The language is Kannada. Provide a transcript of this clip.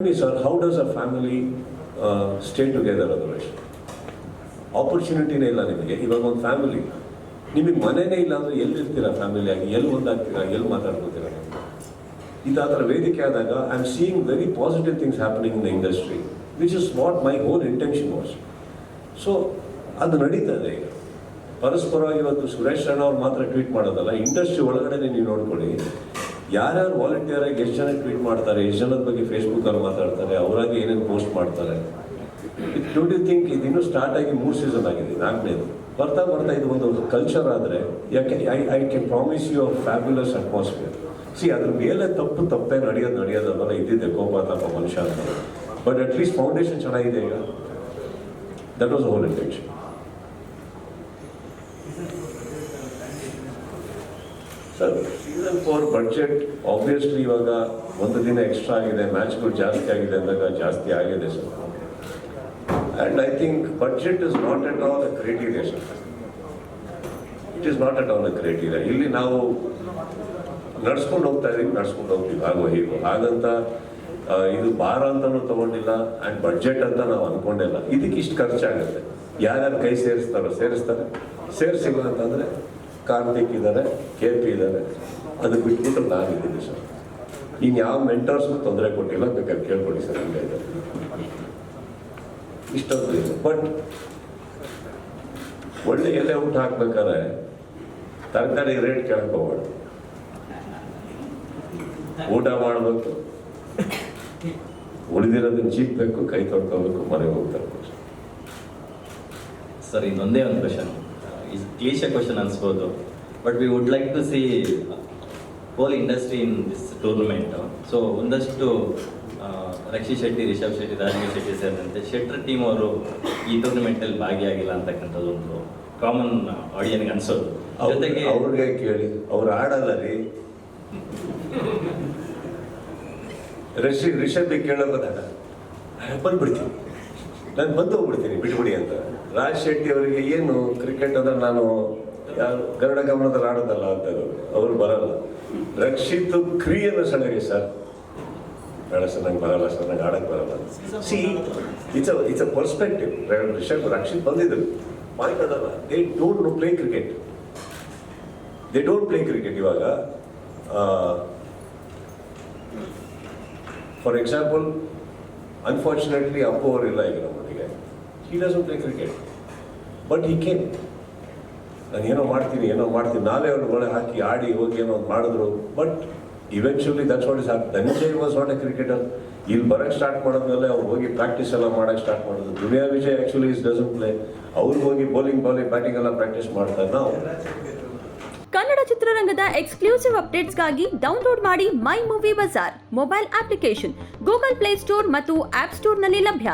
Sir, how does a family stay together otherwise? ಆಪರ್ಚುನಿಟಿನೇ ಇಲ್ಲ ನಿಮಗೆ. ಇವಾಗ ಒಂದು ಫ್ಯಾಮಿಲಿ ನಿಮಗೆ ಮನೆನೇ ಇಲ್ಲ ಅಂದರೆ ಎಲ್ಲಿರ್ತೀರಾ ಫ್ಯಾಮಿಲಿಯಾಗಿ, ಎಲ್ಲಿ ಒಂದಾಗ್ತೀರಾ, ಎಲ್ಲಿ ಮಾತಾಡ್ಕೋತೀರಾ? ಇದು ಆ ಥರ ವೇದಿಕೆ ಆದಾಗ I am seeing very positive things happening in the industry, which is what my own intention was. So ಅದು ನಡೀತದೆ ಈಗ ಪರಸ್ಪರವಾಗಿ. ಇವತ್ತು ಸುರೇಶ್ ಅಣ್ಣ ಅವ್ರು ಮಾತ್ರ ಟ್ವೀಟ್ ಮಾಡೋದಲ್ಲ, ಇಂಡಸ್ಟ್ರಿ ಒಳಗಡೆ ನೀವು ನೋಡ್ಕೊಳ್ಳಿ, ಯಾರ್ಯಾರು ವಾಲಂಟಿಯರ್ ಆಗಿ ಎಷ್ಟು ಜನ ಟ್ವೀಟ್ ಮಾಡ್ತಾರೆ, ಎಷ್ಟು ಜನದ ಬಗ್ಗೆ ಫೇಸ್ಬುಕ್ಕಲ್ಲಿ ಮಾತಾಡ್ತಾರೆ, ಅವರಾಗಿ ಏನೇನು ಪೋಸ್ಟ್ ಮಾಡ್ತಾರೆ. ಡೋಂಟ್ ಯು ಥಿಂಕ್ ಇದಿನ್ನೂ ಸ್ಟಾರ್ಟ್ ಆಗಿ 3 ಸೀಸನ್ ಆಗಿದೆ, 4ನೇದು ಬರ್ತಾ ಬರ್ತಾ ಇದು ಒಂದು ಕಲ್ಚರ್ ಆದರೆ ಯಾಕೆ I can promise you a fabulous atmosphere. ಅದ್ರ ಮೇಲೆ ತಪ್ಪೇ ನಡೆಯೋದಲ್ಲ, ಇದ್ದಿದ್ದೆ ಕೋಪ ತಾಪ ಮನುಷ್ಯ ಅಂತ. ಬಟ್ ಅಟ್ ಲೀಸ್ಟ್ ಫೌಂಡೇಶನ್ ಚೆನ್ನಾಗಿದೆ ಈಗ. That was whole intention. Sir, season 4 budget obviously ಇವಾಗ ಒಂದು ದಿನ ಎಕ್ಸ್ಟ್ರಾ ಆಗಿದೆ, ಮ್ಯಾಚ್ಗಳು ಜಾಸ್ತಿ ಆಗಿದೆ ಅಂದಾಗ ಜಾಸ್ತಿ ಆಗಿದೆ sir. And I think budget is not at all a criteria sir. It is not at all a criteria. ಇಲ್ಲಿ ನಾವು ನಡ್ಸ್ಕೊಂಡು ಹೋಗ್ತೀವಿ ಆಗೋ ಹೀಗೋ. ಹಾಗಂತ ಇದು ಭಾರ ಅಂತಲೂ ತೊಗೊಂಡಿಲ್ಲ ಆ್ಯಂಡ್ ಬಡ್ಜೆಟ್ ಅಂತ ನಾವು ಅಂದ್ಕೊಂಡಿಲ್ಲ. ಇದಕ್ಕೆ ಇಷ್ಟು ಖರ್ಚಾಗುತ್ತೆ, ಯಾರ್ಯಾರು ಕೈ ಸೇರಿಸ್ತಾರೆ. ಸೇರಿಸಿಲ್ಲ ಅಂತಂದರೆ ಕಾರ್ತಿಕ್ ಇದ್ದಾರೆ, KP ಇದ್ದಾರೆ, ಅದಕ್ಕೆ ಬಿಟ್ಬಿಟ್ಟು ನಾನಿದ್ದೀನಿ ಸರ್. ಯಾವ ಮೆಂಟರ್ಸ್ಗೂ ತೊಂದರೆ ಕೊಟ್ಟಿಲ್ಲ, ಬೇಕಾದ್ರೆ ಕೇಳ್ಕೊಡಿ ಸರ್, ಹಂಗೆ ಇದೆ ಇಷ್ಟೊಂದು ಇದೆ. ಬಟ್ ಒಳ್ಳೆ ಎಲೆ ಊಟ ಹಾಕ್ಬೇಕಾದ್ರೆ ತರಕಾರಿ ರೇಟ್ ಕೇಳಕ್ ಹೋಗ್ಬಾರ್ದು. ಊಟ ಮಾಡಬೇಕು, ಉಳಿದಿರೋದನ್ನ ಚೀಪ್ಬೇಕು, ಕೈ ತೊಳ್ಕೋಬೇಕು, ಮನೆಗೆ ಹೋಗ್ತಾರೆ ಸರ್. ಇನ್ನೊಂದೇ ಒಂದು ಕ್ವಶನ್, ಇದು ಕ್ಲೀಶೆ ಕ್ವಶನ್ ಅನ್ಸ್ಬೋದು, but we would like to see whole industry in this tournament. So ಒಂದಷ್ಟು ರಕ್ಷಿತ್ ಶೆಟ್ಟಿ, ರಿಷಬ್ ಶೆಟ್ಟಿ, ರಾಜವೀರ್ ಶೆಟ್ಟಿ ಸೇರಿದಂತೆ ಶೆಟ್ಟರ್ ಟೀಮ್ ಅವರು ಈ ಟೂರ್ನಮೆಂಟಲ್ಲಿ ಭಾಗಿಯಾಗಿಲ್ಲ ಅಂತಕ್ಕಂಥದ್ದು ಒಂದು ಕಾಮನ್ ಆಡಿಯನ್ಗೆ ಅನ್ಸೋದು. ಜೊತೆಗೆ ಅವ್ರಿಗೆ ಕೇಳಿ, ಅವ್ರು ಆಡಲ್ಲ ರೀ. ರಿಷಬ್ಗೆ ಕೇಳೋದಾಗ ಬಂದ್ಬಿಡ್ತೀನಿ, ನಾನು ಬಂದು ಹೋಗ್ಬಿಡ್ತೀನಿ, ಬಿಟ್ಬಿಡಿ ಅಂತ. ರಾಜ್ ಶೆಟ್ಟಿ ಅವರಿಗೆ ಏನು ಕ್ರಿಕೆಟ್ ಅಂದ್ರೆ ನಾನು ಯಾರು ಗರುಡ ಗಮನದಲ್ಲಿ ಆಡೋದಲ್ಲ ಅಂತ ಅವ್ರು ಬರಲ್ಲ. ರಕ್ಷಿತ್ ಕ್ರಿಯೆಯನ್ನು ಸಡಗೆ ಸರ್, ಬೇಡ ಸರ್, ನಂಗೆ ಬರಲ್ಲ ಸರ್, ನಂಗೆ ಆಡಕ್ಕೆ ಬರಲ್ಲ. It's a perspective. ರಕ್ಷಿತ್ ಬಂದಿದ್ರು ಮಾತಾಡಲ್ಲ. They don't play cricket. ಇವಾಗ ಫಾರ್ ಎಕ್ಸಾಂಪಲ್, ಅನ್ಫಾರ್ಚುನೇಟ್ಲಿ ಅಪ್ಪು ಅವರಿಲ್ಲ ಈಗ ನಮ್ಮೊಟ್ಟಿಗೆ. He doesn't play cricket, but he came. ನಾನು ಏನೋ ಮಾಡ್ತೀನಿ, ನಾವೇ ಅವ್ರ ಒಳಗೆ ಹಾಕಿ ಆಡಿ ಹೋಗಿ ಏನೋ ಒಂದು ಮಾಡಿದ್ರು. But eventually that's what is happen. Dhananjay was not A cricketer. ಇಲ್ಲಿ ಬರೋಕ್ಕೆ ಸ್ಟಾರ್ಟ್ ಮಾಡೋದ್ಮೇಲೆ ಅವ್ರು ಹೋಗಿ ಪ್ರಾಕ್ಟೀಸ್ ಎಲ್ಲ ಮಾಡೋಕ್ಕೆ ಸ್ಟಾರ್ಟ್ ಮಾಡೋದು. Duniya Vijay actually is doesn't play. ಅವ್ರಿಗೆ ಹೋಗಿ ಬೌಲಿಂಗ್ ಬ್ಯಾಟಿಂಗ್ ಎಲ್ಲ ಪ್ರಾಕ್ಟೀಸ್ ಮಾಡ್ತಾರೆ. ನಾವು ಕನ್ನಡ ಚಿತ್ರರಂಗದ ಎಕ್ಸ್ಕ್ಲೂಸಿವ್ ಅಪ್ಡೇಟ್ಸ್ಗಾಗಿ ಡೌನ್ಲೋಡ್ ಮಾಡಿ my movie bazaar mobile application. Google Play Store ಮತ್ತು ಆಪ್ ಸ್ಟೋರ್ನಲ್ಲಿ ಲಭ್ಯ.